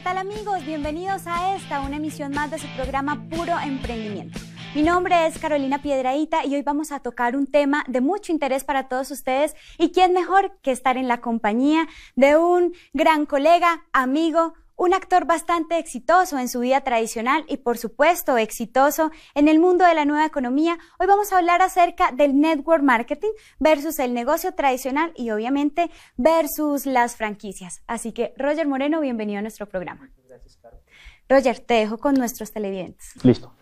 ¿qué tal amigos? Bienvenidos a una emisión más de su programa Puro Emprendimiento. Mi nombre es Carolina Piedrahita y hoy vamos a tocar un tema de mucho interés para todos ustedes y quién mejor que estar en la compañía de un gran colega, amigo, un actor bastante exitoso en su vida tradicional y por supuesto exitoso en el mundo de la nueva economía. Hoy vamos a hablar acerca del network marketing versus el negocio tradicional y obviamente versus las franquicias. Así que Roger Moreno, bienvenido a nuestro programa. Gracias, Caro. Roger, te dejo con nuestros televidentes. Listo.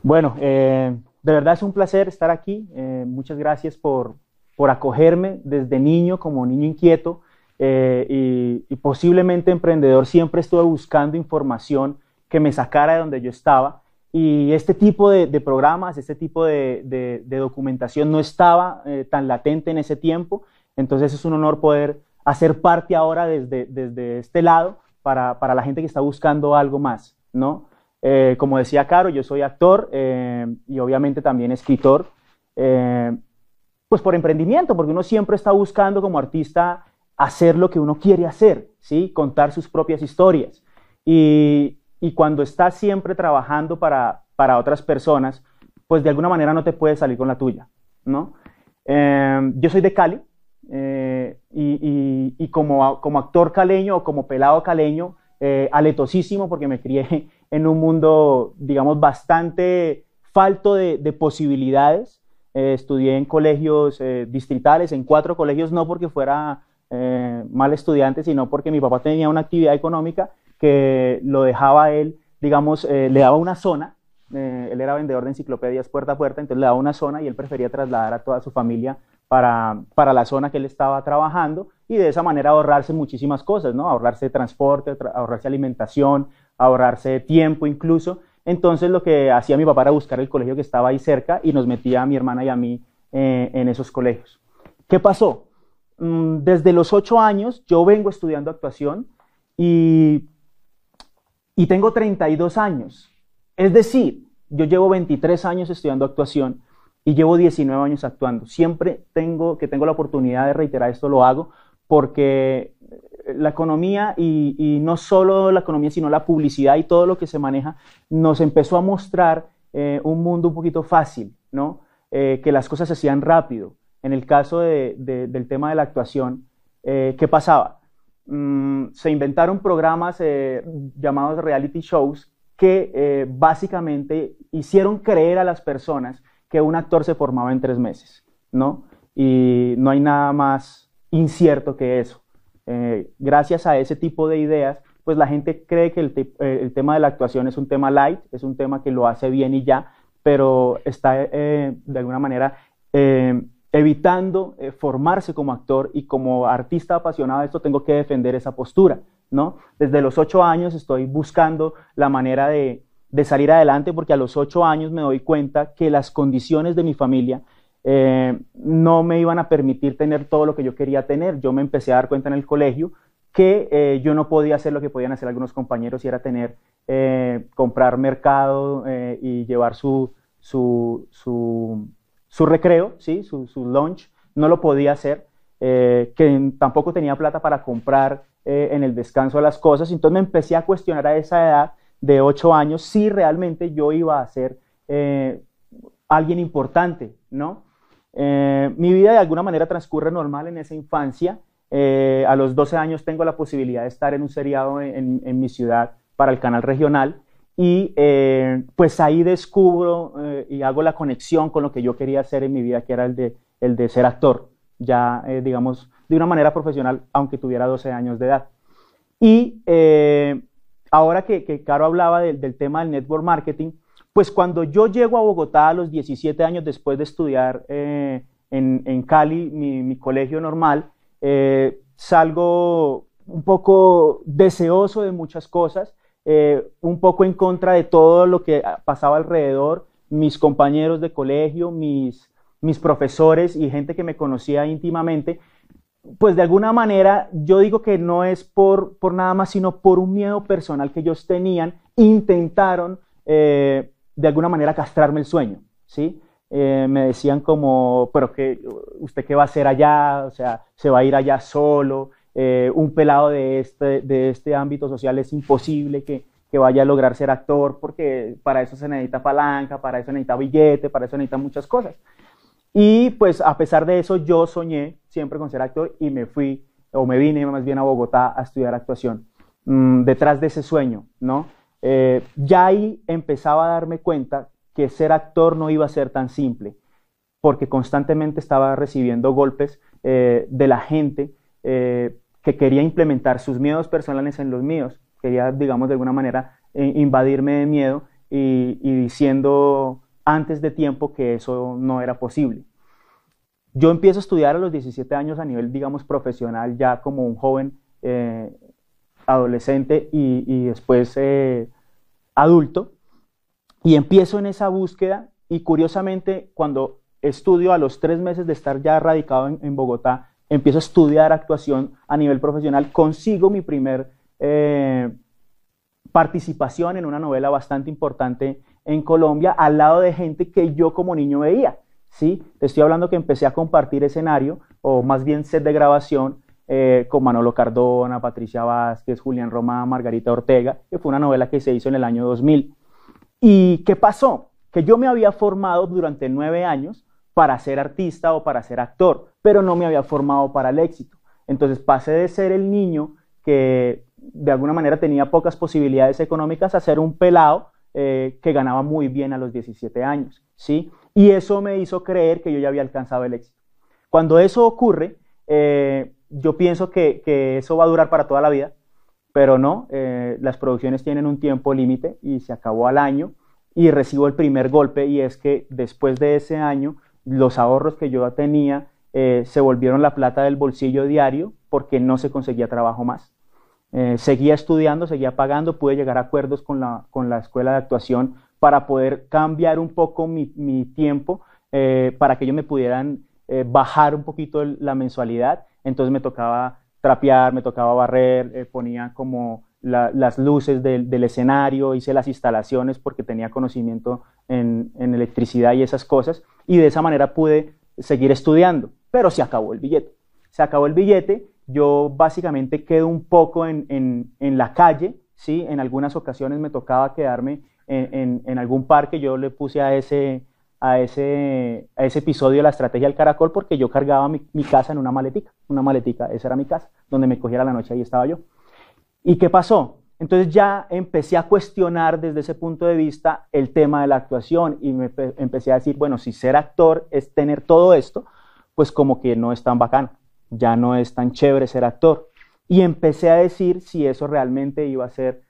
Bueno, de verdad es un placer estar aquí. Muchas gracias por acogerme desde niño, como niño inquieto. Y posiblemente emprendedor, siempre estuve buscando información que me sacara de donde yo estaba y este tipo de programas, este tipo de documentación no estaba tan latente en ese tiempo, entonces es un honor poder hacer parte ahora desde este lado para la gente que está buscando algo más, ¿no? Como decía Caro, yo soy actor y obviamente también escritor, pues por emprendimiento, porque uno siempre está buscando como artista hacer lo que uno quiere hacer, ¿sí? Contar sus propias historias. Y cuando estás siempre trabajando para otras personas, pues de alguna manera no te puedes salir con la tuya, ¿no? Yo soy de Cali y como actor caleño o como pelado caleño, aletosísimo porque me crié en un mundo, digamos, bastante falto de posibilidades. Estudié en colegios distritales, en 4 colegios, no porque fuera mal estudiante, sino porque mi papá tenía una actividad económica que lo dejaba él, digamos, le daba una zona, él era vendedor de enciclopedias puerta a puerta, entonces le daba una zona y él prefería trasladar a toda su familia para la zona que él estaba trabajando y de esa manera ahorrarse muchísimas cosas, ¿no? Ahorrarse transporte, ahorrarse alimentación, ahorrarse tiempo incluso. Entonces lo que hacía mi papá era buscar el colegio que estaba ahí cerca y nos metía a mi hermana y a mí en esos colegios. ¿Qué pasó? Desde los 8 años yo vengo estudiando actuación y tengo 32 años. Es decir, yo llevo 23 años estudiando actuación y llevo 19 años actuando. Siempre tengo la oportunidad de reiterar esto, lo hago porque la economía y no solo la economía, sino la publicidad y todo lo que se maneja nos empezó a mostrar un mundo un poquito fácil, ¿no? Que las cosas se hacían rápido. En el caso del tema de la actuación, ¿qué pasaba? Se inventaron programas llamados reality shows que básicamente hicieron creer a las personas que un actor se formaba en 3 meses, ¿no? Y no hay nada más incierto que eso. Gracias a ese tipo de ideas, pues la gente cree que el tema de la actuación es un tema light, es un tema que lo hace bien y ya, pero está de alguna manera evitando formarse como actor y como artista apasionado de esto tengo que defender esa postura, ¿no? Desde los 8 años estoy buscando la manera de salir adelante porque a los 8 años me doy cuenta que las condiciones de mi familia no me iban a permitir tener todo lo que yo quería tener. Yo me empecé a dar cuenta en el colegio que yo no podía hacer lo que podían hacer algunos compañeros y era comprar mercado y llevar su recreo, ¿sí? su lunch, no lo podía hacer, que tampoco tenía plata para comprar en el descanso las cosas, entonces me empecé a cuestionar a esa edad de 8 años si realmente yo iba a ser alguien importante, ¿no? Mi vida de alguna manera transcurre normal en esa infancia, a los 12 años tengo la posibilidad de estar en un seriado en mi ciudad para el canal regional, y pues ahí descubro y hago la conexión con lo que yo quería hacer en mi vida, que era el de ser actor, ya digamos de una manera profesional, aunque tuviera 12 años de edad. Y ahora que Caro hablaba del tema del network marketing, pues cuando yo llego a Bogotá a los 17 años después de estudiar en Cali, mi colegio normal, salgo un poco deseoso de muchas cosas, un poco en contra de todo lo que pasaba alrededor, mis compañeros de colegio, mis profesores y gente que me conocía íntimamente, pues de alguna manera yo digo que no es por nada más, sino por un miedo personal que ellos tenían, intentaron de alguna manera castrarme el sueño, ¿sí? Me decían como, pero ¿usted qué va a hacer allá? O sea, se va a ir allá solo, un pelado de este ámbito social es imposible que vaya a lograr ser actor, porque para eso se necesita palanca, para eso necesita billete, para eso necesita muchas cosas. Y pues a pesar de eso yo soñé siempre con ser actor y me vine más bien a Bogotá a estudiar actuación, detrás de ese sueño, ¿no? Ya ahí empezaba a darme cuenta que ser actor no iba a ser tan simple, porque constantemente estaba recibiendo golpes de la gente que quería implementar sus miedos personales en los míos, quería, digamos, de alguna manera invadirme de miedo y diciendo antes de tiempo que eso no era posible. Yo empiezo a estudiar a los 17 años a nivel, digamos, profesional, ya como un joven adolescente y después adulto, y empiezo en esa búsqueda y curiosamente cuando estudio a los 3 meses de estar ya radicado en Bogotá, empiezo a estudiar actuación a nivel profesional, consigo mi primer participación en una novela bastante importante en Colombia, al lado de gente que yo como niño veía, ¿sí? Te estoy hablando que empecé a compartir escenario, o más bien set de grabación, con Manolo Cardona, Patricia Vázquez, Julián Román, Margarita Ortega, que fue una novela que se hizo en el año 2000. ¿Y qué pasó? Que yo me había formado durante 9 años para ser artista o para ser actor, pero no me había formado para el éxito. Entonces pasé de ser el niño que de alguna manera tenía pocas posibilidades económicas a ser un pelado que ganaba muy bien a los 17 años, ¿sí? Y eso me hizo creer que yo ya había alcanzado el éxito. Cuando eso ocurre, yo pienso que eso va a durar para toda la vida, pero no, las producciones tienen un tiempo límite y se acabó al año y recibo el primer golpe, y es que después de ese año los ahorros que yo tenía se volvieron la plata del bolsillo diario porque no se conseguía trabajo más. Seguía estudiando, seguía pagando, pude llegar a acuerdos con la escuela de actuación para poder cambiar un poco mi tiempo para que ellos me pudieran bajar un poquito la mensualidad. Entonces me tocaba trapear, me tocaba barrer, ponía como las luces del escenario, hice las instalaciones porque tenía conocimiento en electricidad y esas cosas, y de esa manera pude seguir estudiando, pero se acabó el billete. Se acabó el billete, yo básicamente quedo un poco en la calle, ¿sí? En algunas ocasiones me tocaba quedarme en algún parque. Yo le puse a ese episodio la estrategia del caracol porque yo cargaba mi casa en una maletica, esa era mi casa, donde me cogiera la noche, ahí estaba yo. ¿Y qué pasó? Entonces ya empecé a cuestionar desde ese punto de vista el tema de la actuación y me empecé a decir, bueno, si ser actor es tener todo esto, pues como que no es tan bacano, ya no es tan chévere ser actor. Y empecé a decir si eso realmente iba a ser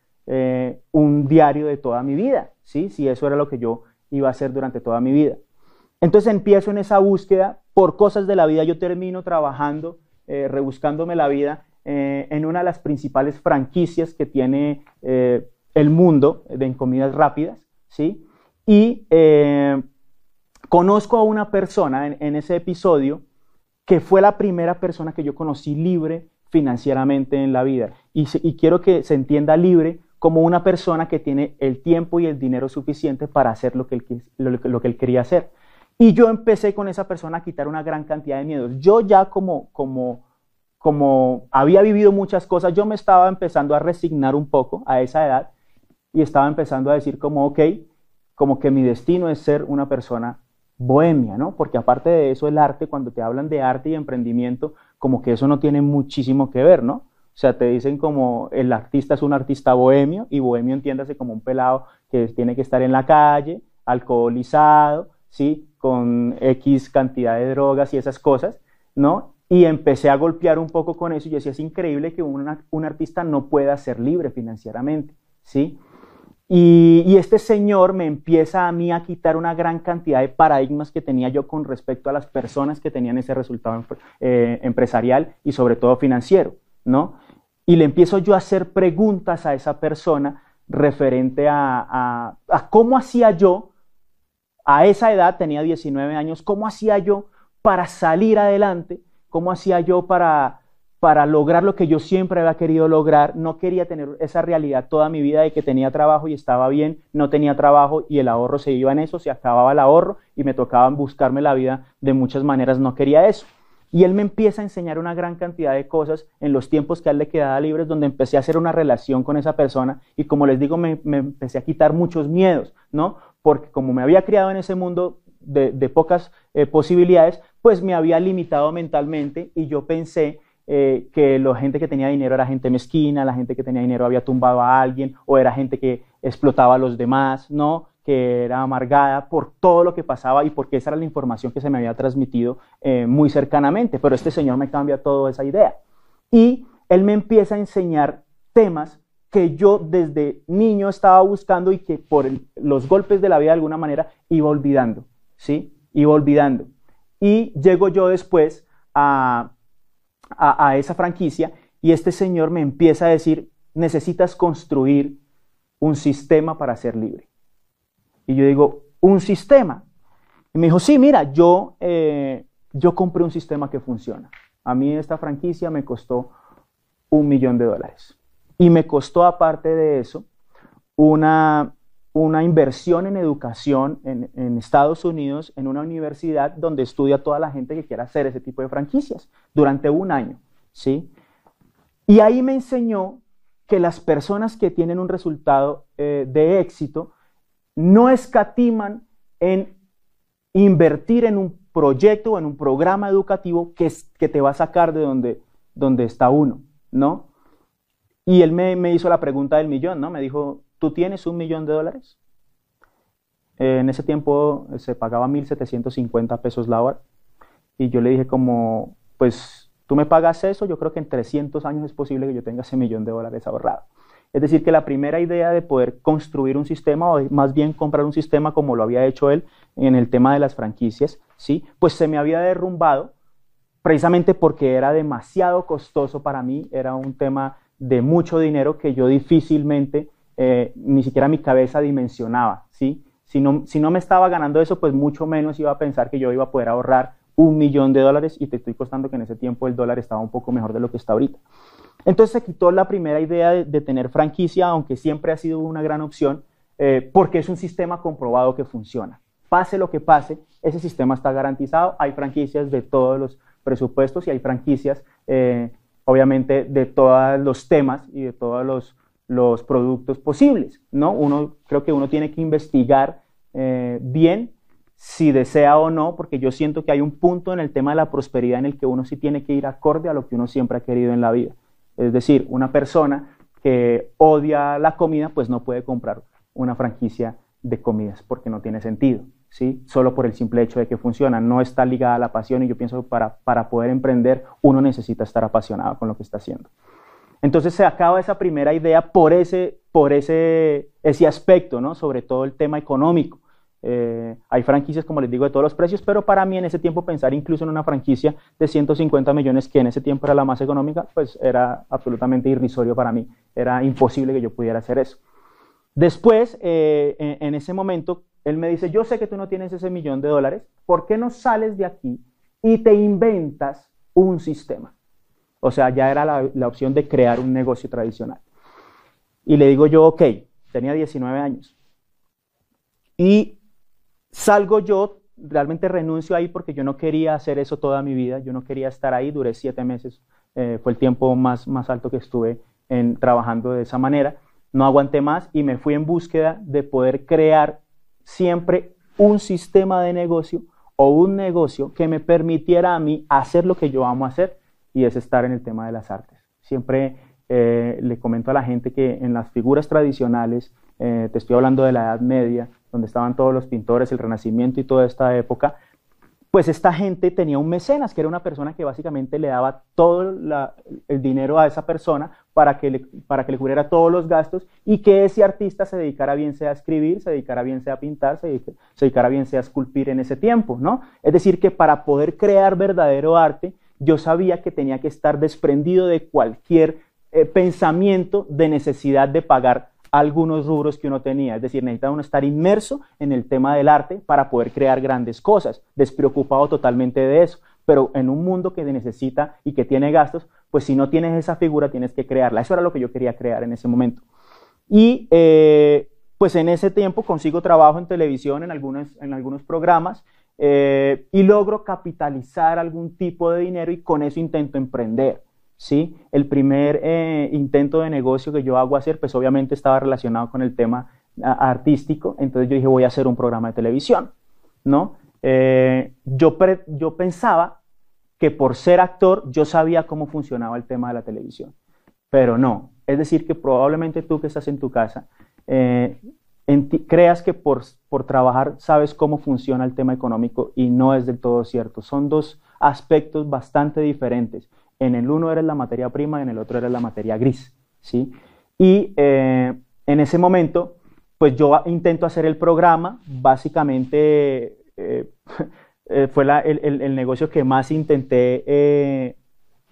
un diario de toda mi vida, ¿sí? Si eso era lo que yo iba a hacer durante toda mi vida. Entonces empiezo en esa búsqueda, por cosas de la vida yo termino trabajando, rebuscándome la vida en una de las principales franquicias que tiene el mundo en comidas rápidas, ¿sí? Y conozco a una persona en ese episodio que fue la primera persona que yo conocí libre financieramente en la vida. Y quiero que se entienda libre como una persona que tiene el tiempo y el dinero suficiente para hacer lo que él quería hacer. Y yo empecé con esa persona a quitar una gran cantidad de miedos. Yo ya como había vivido muchas cosas, yo me estaba empezando a resignar un poco a esa edad y estaba empezando a decir como, ok, como que mi destino es ser una persona bohemia, ¿no? Porque aparte de eso, el arte, cuando te hablan de arte y emprendimiento, como que eso no tiene muchísimo que ver, ¿no? O sea, te dicen como el artista es un artista bohemio, y bohemio entiéndase como un pelado que tiene que estar en la calle, alcoholizado, ¿sí? Con X cantidad de drogas y esas cosas, ¿no? Y empecé a golpear un poco con eso y yo decía, es increíble que un artista no pueda ser libre financieramente, ¿sí? Y este señor me empieza a mí a quitar una gran cantidad de paradigmas que tenía yo con respecto a las personas que tenían ese resultado empresarial y sobre todo financiero, ¿no? Y le empiezo yo a hacer preguntas a esa persona referente a cómo hacía yo, a esa edad, tenía 19 años, cómo hacía yo para salir adelante, cómo hacía yo para lograr lo que yo siempre había querido lograr. No quería tener esa realidad toda mi vida de que tenía trabajo y estaba bien, no tenía trabajo y el ahorro se iba en eso, se acababa el ahorro y me tocaba buscarme la vida de muchas maneras, no quería eso. Y él me empieza a enseñar una gran cantidad de cosas en los tiempos que a él le quedaba libres, donde empecé a hacer una relación con esa persona y como les digo, me empecé a quitar muchos miedos, ¿no? Porque como me había criado en ese mundo de pocas posibilidades, pues me había limitado mentalmente y yo pensé que la gente que tenía dinero era gente mezquina, la gente que tenía dinero había tumbado a alguien o era gente que explotaba a los demás, ¿no? Que era amargada por todo lo que pasaba y porque esa era la información que se me había transmitido muy cercanamente, pero este señor me cambia toda esa idea y él me empieza a enseñar temas que yo desde niño estaba buscando y que por los golpes de la vida de alguna manera iba olvidando, ¿sí? Iba olvidando. Y llego yo después a esa franquicia y este señor me empieza a decir, necesitas construir un sistema para ser libre. Y yo digo, ¿un sistema? Y me dijo, sí, mira, yo compré un sistema que funciona. A mí esta franquicia me costó $1 millón. Y me costó, aparte de eso, una inversión en educación en Estados Unidos, en una universidad donde estudia toda la gente que quiera hacer ese tipo de franquicias, durante 1 año, ¿sí? Y ahí me enseñó que las personas que tienen un resultado de éxito no escatiman en invertir en un proyecto o en un programa educativo que te va a sacar de donde está uno, ¿no? Y él me hizo la pregunta del millón, ¿no? Me dijo, ¿tú tienes $1 millón? En ese tiempo se pagaba 1.750 pesos la hora. Y yo le dije como, pues, tú me pagas eso, yo creo que en 300 años es posible que yo tenga ese $1 millón ahorrado. Es decir, que la primera idea de poder construir un sistema, o más bien comprar un sistema como lo había hecho él en el tema de las franquicias, ¿sí? Pues se me había derrumbado precisamente porque era demasiado costoso para mí, era un tema de mucho dinero que yo difícilmente, ni siquiera mi cabeza dimensionaba, ¿sí? Si no me estaba ganando eso, pues mucho menos iba a pensar que yo iba a poder ahorrar $1 millón y te estoy costando que en ese tiempo el dólar estaba un poco mejor de lo que está ahorita. Entonces se quitó la primera idea de tener franquicia, aunque siempre ha sido una gran opción, porque es un sistema comprobado que funciona. Pase lo que pase, ese sistema está garantizado. Hay franquicias de todos los presupuestos y hay franquicias, obviamente, de todos los temas y de todos los productos posibles, ¿no? Creo que uno tiene que investigar bien si desea o no, porque yo siento que hay un punto en el tema de la prosperidad en el que uno sí tiene que ir acorde a lo que uno siempre ha querido en la vida. Es decir, una persona que odia la comida, pues no puede comprar una franquicia de comidas porque no tiene sentido, ¿sí? Solo por el simple hecho de que funciona, no está ligada a la pasión y yo pienso que para poder emprender uno necesita estar apasionado con lo que está haciendo. Entonces se acaba esa primera idea por ese aspecto, ¿no? Sobre todo el tema económico. Hay franquicias, como les digo, de todos los precios, pero para mí en ese tiempo pensar incluso en una franquicia de 150 millones, que en ese tiempo era la más económica, pues era absolutamente irrisorio para mí. Era imposible que yo pudiera hacer eso. Después, en ese momento, él me dice, yo sé que tú no tienes ese $1 millón, ¿por qué no sales de aquí y te inventas un sistema? O sea, ya era la opción de crear un negocio tradicional. Y le digo yo, ok, tenía 19 años. Y salgo yo, realmente renuncio ahí porque yo no quería hacer eso toda mi vida, yo no quería estar ahí, duré 7 meses, fue el tiempo más alto que estuve trabajando de esa manera, no aguanté más y me fui en búsqueda de poder crear siempre un sistema de negocio o un negocio que me permitiera a mí hacer lo que yo amo hacer, y es estar en el tema de las artes. Siempre le comento a la gente que en las figuras tradicionales, te estoy hablando de la Edad Media, donde estaban todos los pintores, el Renacimiento y toda esta época, pues esta gente tenía un mecenas, que era una persona que básicamente le daba todo el dinero a esa persona para que le cubriera todos los gastos y que ese artista se dedicara bien sea a escribir, se dedicara bien sea a pintar, se dedicara bien sea a esculpir en ese tiempo, ¿no? Es decir, que para poder crear verdadero arte, yo sabía que tenía que estar desprendido de cualquier pensamiento de necesidad de pagar algunos rubros que uno tenía, es decir, necesitaba uno estar inmerso en el tema del arte para poder crear grandes cosas, despreocupado totalmente de eso, pero en un mundo que necesita y que tiene gastos, pues si no tienes esa figura tienes que crearla. Eso era lo que yo quería crear en ese momento. Y pues en ese tiempo consigo trabajo en televisión, en algunos programas, y logro capitalizar algún tipo de dinero y con eso intento emprender, ¿sí? El primer intento de negocio que yo hago hacer, pues obviamente estaba relacionado con el tema artístico, entonces yo dije voy a hacer un programa de televisión, ¿no? Yo pensaba que por ser actor yo sabía cómo funcionaba el tema de la televisión, pero no. Es decir, que probablemente tú que estás en tu casa creas que por trabajar sabes cómo funciona el tema económico y no es del todo cierto. Son dos aspectos bastante diferentes. En el uno eres la materia prima y en el otro eres la materia gris, ¿sí? Y en ese momento, pues yo intento hacer el programa, básicamente fue el negocio que más intenté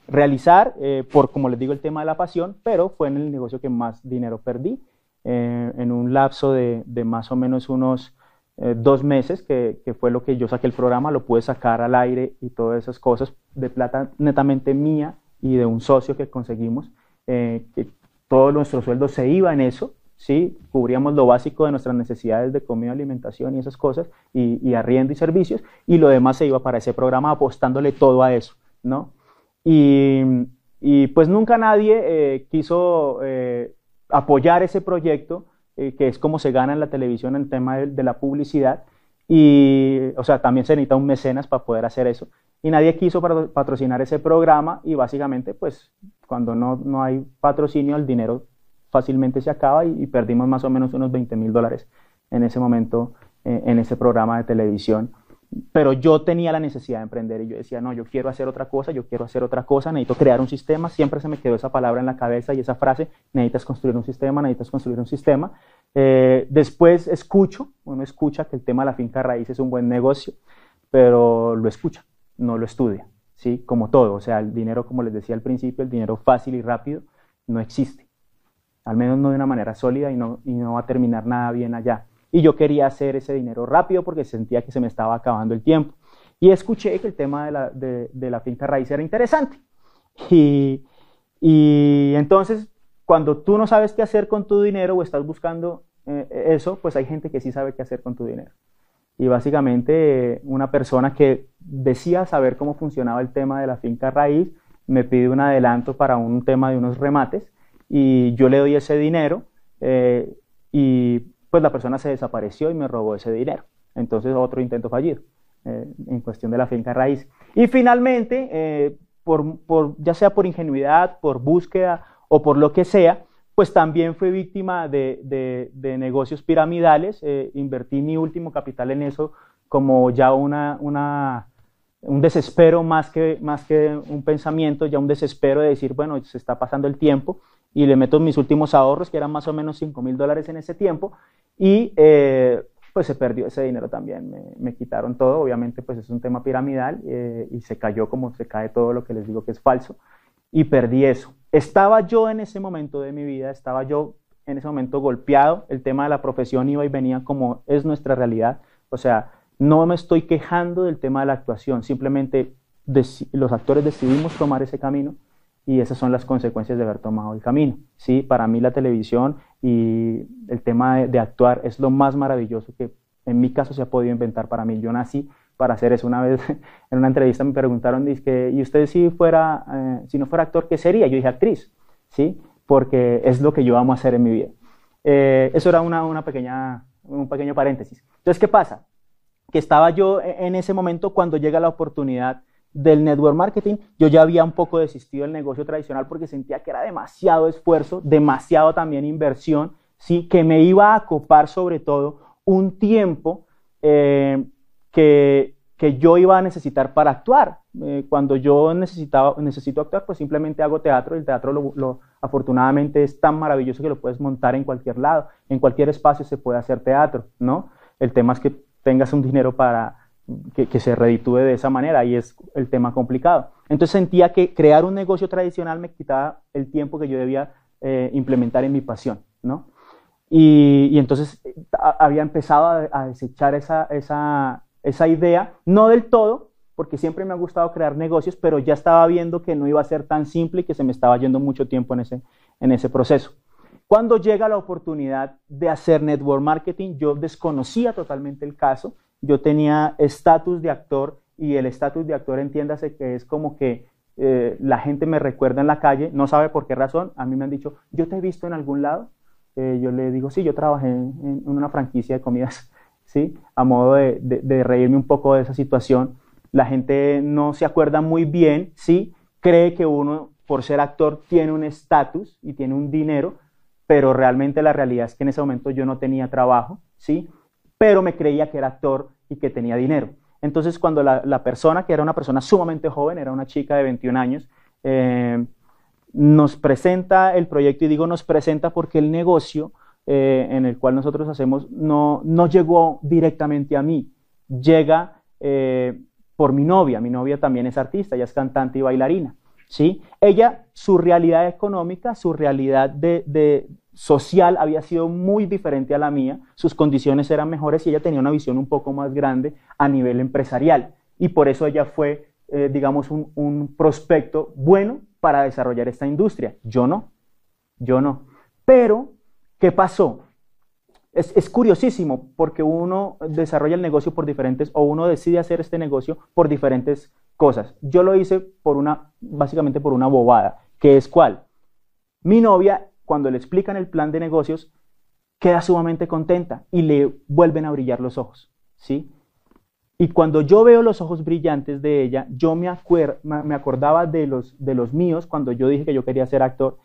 realizar, por, como les digo, el tema de la pasión, pero fue en el negocio que más dinero perdí, en un lapso de más o menos unos 2 meses, que fue lo que yo saqué el programa, lo pude sacar al aire y todas esas cosas, de plata netamente mía y de un socio que conseguimos, que todo nuestro sueldo se iba en eso, ¿sí? Cubríamos lo básico de nuestras necesidades de comida, alimentación y esas cosas, y arriendo y servicios, y lo demás se iba para ese programa apostándole todo a eso, ¿no? Y pues nunca nadie quiso apoyar ese proyecto, que es como se gana en la televisión en el tema de la publicidad, y, o sea, también se necesita un mecenas para poder hacer eso, y nadie quiso patrocinar ese programa, y básicamente, pues, cuando no hay patrocinio, el dinero fácilmente se acaba, y perdimos más o menos unos $20,000 en ese momento, en ese programa de televisión. Pero yo tenía la necesidad de emprender y yo decía, no, yo quiero hacer otra cosa, necesito crear un sistema. Siempre se me quedó esa palabra en la cabeza y esa frase, necesitas construir un sistema. Después uno escucha que el tema de la finca raíz es un buen negocio, pero lo escucha, no lo estudia, ¿sí? Como todo, o sea, el dinero, como les decía al principio, el dinero fácil y rápido no existe, al menos no de una manera sólida, y no va a terminar nada bien allá. Y yo quería hacer ese dinero rápido porque sentía que se me estaba acabando el tiempo. Y escuché que el tema de la finca raíz era interesante. Y entonces, cuando tú no sabes qué hacer con tu dinero o estás buscando eso, pues hay gente que sí sabe qué hacer con tu dinero. Y básicamente una persona que decía saber cómo funcionaba el tema de la finca raíz me pide un adelanto para un tema de unos remates y yo le doy ese dinero y pues la persona se desapareció y me robó ese dinero. Entonces otro intento fallido en cuestión de la finca raíz. Y finalmente, ya sea por ingenuidad, por búsqueda o por lo que sea, pues también fui víctima de negocios piramidales. Invertí mi último capital en eso como ya un desespero más que un pensamiento, ya un desespero de decir, bueno, se está pasando el tiempo, y le meto mis últimos ahorros, que eran más o menos $5,000 en ese tiempo, y pues se perdió ese dinero también, me quitaron todo. Obviamente pues es un tema piramidal, y se cayó como se cae todo lo que les digo que es falso, y perdí eso. Estaba yo en ese momento de mi vida, golpeado, el tema de la profesión iba y venía como es nuestra realidad, o sea, no me estoy quejando del tema de la actuación, simplemente los actores decidimos tomar ese camino, y esas son las consecuencias de haber tomado el camino, ¿sí? Para mí la televisión y el tema de actuar es lo más maravilloso que en mi caso se ha podido inventar para mí. Yo nací para hacer eso. Una vez en una entrevista me preguntaron, ¿y usted si no fuera actor, qué sería? Yo dije actriz, ¿sí? Porque es lo que yo amo hacer en mi vida. Eso era un pequeño paréntesis. Entonces, ¿qué pasa? Que estaba yo en ese momento cuando llega la oportunidad del network marketing. Yo ya había un poco desistido del negocio tradicional porque sentía que era demasiado esfuerzo, demasiado también inversión, ¿sí? Que me iba a copar sobre todo un tiempo que yo iba a necesitar para actuar. Cuando yo necesito actuar, pues simplemente hago teatro, y el teatro afortunadamente es tan maravilloso que lo puedes montar en cualquier lado, en cualquier espacio se puede hacer teatro, ¿no? El tema es que tengas un dinero para que se reditúe de esa manera, y es el tema complicado. Entonces sentía que crear un negocio tradicional me quitaba el tiempo que yo debía implementar en mi pasión, ¿no? Y entonces había empezado a desechar esa idea, no del todo, porque siempre me ha gustado crear negocios, pero ya estaba viendo que no iba a ser tan simple y que se me estaba yendo mucho tiempo en ese proceso. Cuando llega la oportunidad de hacer network marketing, yo desconocía totalmente el caso. yo tenía estatus de actor, y el estatus de actor, entiéndase que es como que la gente me recuerda en la calle, no sabe por qué razón. A mí me han dicho, ¿yo te he visto en algún lado? Yo le digo, sí, yo trabajé en una franquicia de comidas, ¿sí? A modo de reírme un poco de esa situación. La gente no se acuerda muy bien, ¿sí? Cree que uno, por ser actor, tiene un estatus y tiene un dinero, pero realmente la realidad es que en ese momento yo no tenía trabajo, ¿sí? Pero me creía que era actor y que tenía dinero. Entonces, cuando la persona, que era una persona sumamente joven, era una chica de 21 años, nos presenta el proyecto, y digo nos presenta porque el negocio en el cual nosotros hacemos no llegó directamente a mí, llega por mi novia. Mi novia también es artista, ella es cantante y bailarina, ¿sí? Ella, su realidad económica, su realidad social había sido muy diferente a la mía, sus condiciones eran mejores y ella tenía una visión un poco más grande a nivel empresarial, y por eso ella fue, digamos, un prospecto bueno para desarrollar esta industria. Yo no. Pero, ¿qué pasó? Es curiosísimo, porque uno desarrolla el negocio por diferentes, o uno decide hacer este negocio por diferentes cosas. Yo lo hice básicamente por una bobada, que es ¿cuál? Mi novia, cuando le explican el plan de negocios, queda sumamente contenta y le vuelven a brillar los ojos, ¿sí? Y cuando yo veo los ojos brillantes de ella, yo me acordaba de los míos cuando yo dije que yo quería ser actor,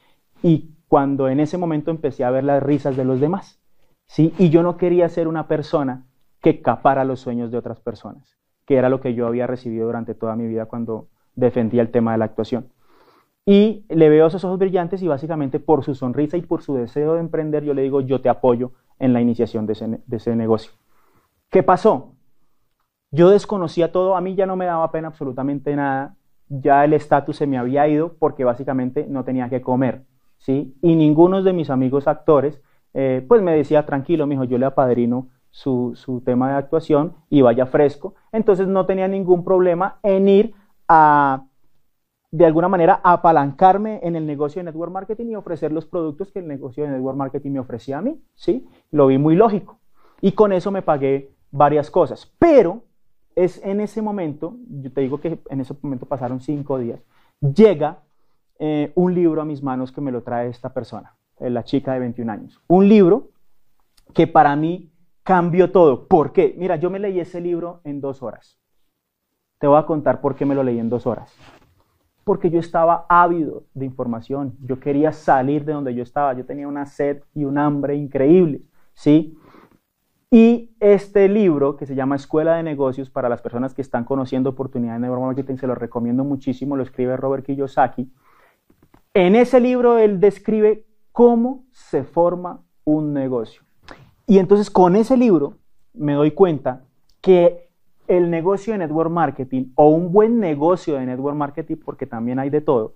y cuando en ese momento empecé a ver las risas de los demás, ¿sí? Y yo no quería ser una persona que capara los sueños de otras personas, que era lo que yo había recibido durante toda mi vida cuando defendía el tema de la actuación. Y le veo esos ojos brillantes, y básicamente por su sonrisa y por su deseo de emprender, yo le digo, yo te apoyo en la iniciación de ese negocio. ¿Qué pasó? Yo desconocía todo, a mí ya no me daba pena absolutamente nada, ya el estatus se me había ido porque básicamente no tenía que comer, ¿sí? Y ninguno de mis amigos actores pues me decía, tranquilo, mijo, yo le apadrino su tema de actuación y vaya fresco. Entonces no tenía ningún problema en ir de alguna manera, apalancarme en el negocio de network marketing y ofrecer los productos que el negocio de network marketing me ofrecía a mí, ¿sí? Lo vi muy lógico. Y con eso me pagué varias cosas. Pero es en ese momento, yo te digo que en ese momento pasaron 5 días, llega un libro a mis manos que me lo trae esta persona, la chica de 21 años. Un libro que para mí cambió todo. ¿Por qué? Mira, yo me leí ese libro en 2 horas. Te voy a contar por qué me lo leí en 2 horas. Porque yo estaba ávido de información, yo quería salir de donde yo estaba, yo tenía una sed y un hambre increíbles, ¿sí? Y este libro, que se llama Escuela de Negocios, para las personas que están conociendo oportunidades de network marketing, se lo recomiendo muchísimo, lo escribe Robert Kiyosaki. En ese libro él describe cómo se forma un negocio. Y entonces con ese libro me doy cuenta que el negocio de network marketing, o un buen negocio de network marketing, porque también hay de todo,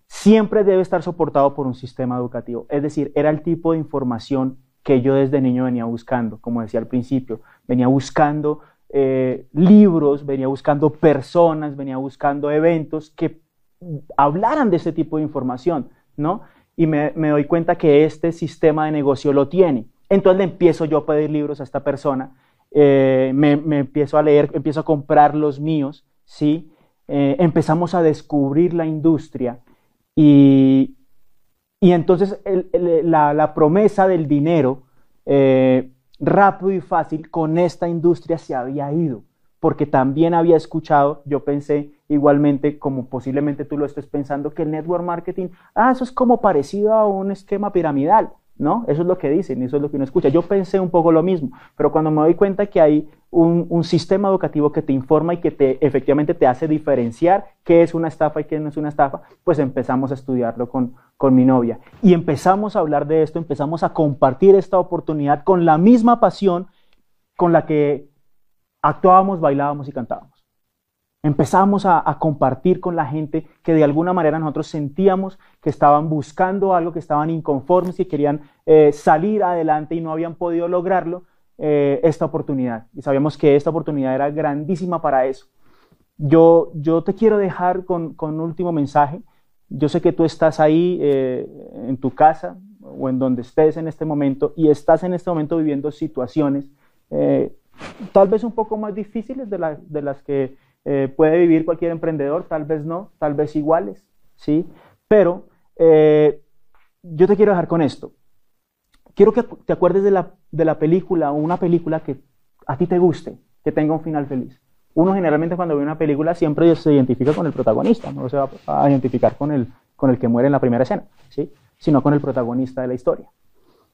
siempre debe estar soportado por un sistema educativo. Es decir, era el tipo de información que yo desde niño venía buscando, como decía al principio, venía buscando libros, venía buscando personas, venía buscando eventos que hablaran de este tipo de información, ¿no? Y me doy cuenta que este sistema de negocio lo tiene. Entonces le empiezo yo a pedir libros a esta persona, me empiezo a leer, empiezo a comprar los míos, ¿sí? Empezamos a descubrir la industria, y entonces la promesa del dinero rápido y fácil con esta industria se había ido, porque también había escuchado, yo pensé igualmente, como posiblemente tú lo estés pensando, que el network marketing, eso es como parecido a un esquema piramidal, ¿no? Eso es lo que dicen, eso es lo que uno escucha. Yo pensé un poco lo mismo, pero cuando me doy cuenta que hay un sistema educativo que te informa y que efectivamente te hace diferenciar qué es una estafa y qué no es una estafa, pues empezamos a estudiarlo con mi novia. Y empezamos a hablar de esto, empezamos a compartir esta oportunidad con la misma pasión con la que actuábamos, bailábamos y cantábamos. Empezamos a compartir con la gente que de alguna manera nosotros sentíamos que estaban buscando algo, que estaban inconformes, que querían salir adelante y no habían podido lograrlo, esta oportunidad. Y sabíamos que esta oportunidad era grandísima para eso. Yo te quiero dejar con un último mensaje. Yo sé que tú estás ahí en tu casa o en donde estés en este momento, y estás en este momento viviendo situaciones tal vez un poco más difíciles de las que puede vivir cualquier emprendedor, tal vez no, tal vez iguales, ¿sí? Pero yo te quiero dejar con esto. Quiero que te acuerdes de la película, o una película que a ti te guste, que tenga un final feliz. Uno generalmente cuando ve una película siempre se identifica con el protagonista, no se va a identificar con el que muere en la primera escena, ¿sí? Sino con el protagonista de la historia.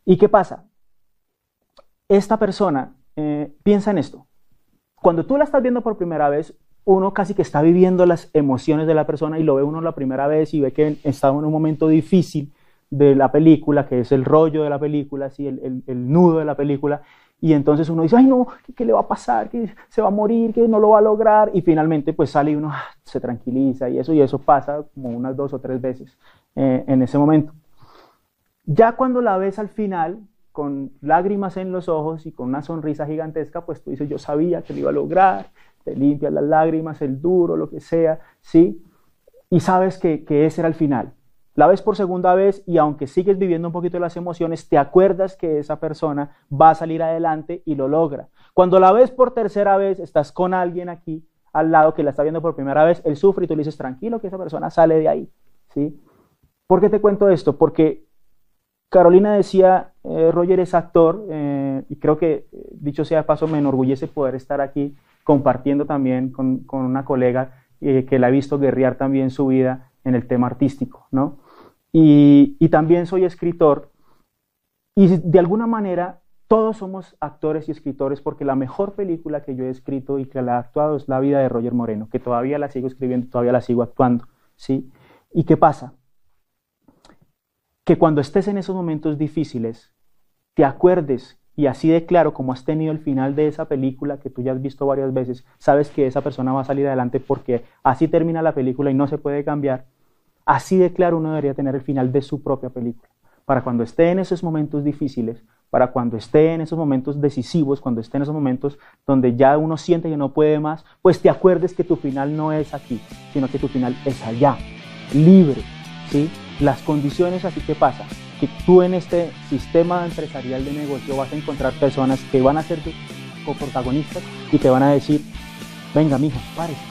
¿Y qué pasa? Esta persona, piensa en esto. Cuando tú la estás viendo por primera vez, uno casi que está viviendo las emociones de la persona y lo ve uno la primera vez y ve que está en un momento difícil de la película, que es el rollo de la película, ¿sí? el nudo de la película, y entonces uno dice, ay no, ¿qué le va a pasar? Que se va a morir, que no lo va a lograr, y finalmente pues sale y uno se tranquiliza y eso pasa como unas 2 o 3 veces en ese momento. Ya cuando la ves al final, con lágrimas en los ojos y con una sonrisa gigantesca, pues tú dices, yo sabía que lo iba a lograr, te limpias las lágrimas, el duro, lo que sea, ¿sí? Y sabes que ese era el final. La ves por segunda vez y aunque sigues viviendo un poquito de las emociones, te acuerdas que esa persona va a salir adelante y lo logra. Cuando la ves por tercera vez, estás con alguien aquí al lado que la está viendo por primera vez, él sufre y tú le dices, tranquilo que esa persona sale de ahí, ¿sí? ¿Por qué te cuento esto? Porque Carolina decía, Roger es actor, y creo que, dicho sea de paso, me enorgullece poder estar aquí compartiendo también con una colega que la he visto guerrear también su vida en el tema artístico, ¿no? Y también soy escritor, y de alguna manera todos somos actores y escritores, porque la mejor película que yo he escrito y que la he actuado es La vida de Roger Moreno, que todavía la sigo escribiendo, todavía la sigo actuando, ¿sí? ¿Y qué pasa? Que cuando estés en esos momentos difíciles, te acuerdes, y así de claro como has tenido el final de esa película que tú ya has visto varias veces, sabes que esa persona va a salir adelante porque así termina la película y no se puede cambiar. Así de claro uno debería tener el final de su propia película, para cuando esté en esos momentos difíciles, para cuando esté en esos momentos decisivos, cuando esté en esos momentos donde ya uno siente que no puede más, pues te acuerdes que tu final no es aquí, sino que tu final es allá, libre, ¿sí? Las condiciones, así que pasa, que tú en este sistema empresarial de negocio vas a encontrar personas que van a ser tus coprotagonistas y te van a decir, venga mijo, párese,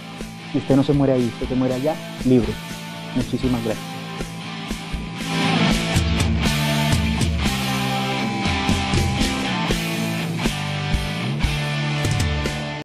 y usted no se muere ahí, usted se muere allá, libre. Muchísimas gracias.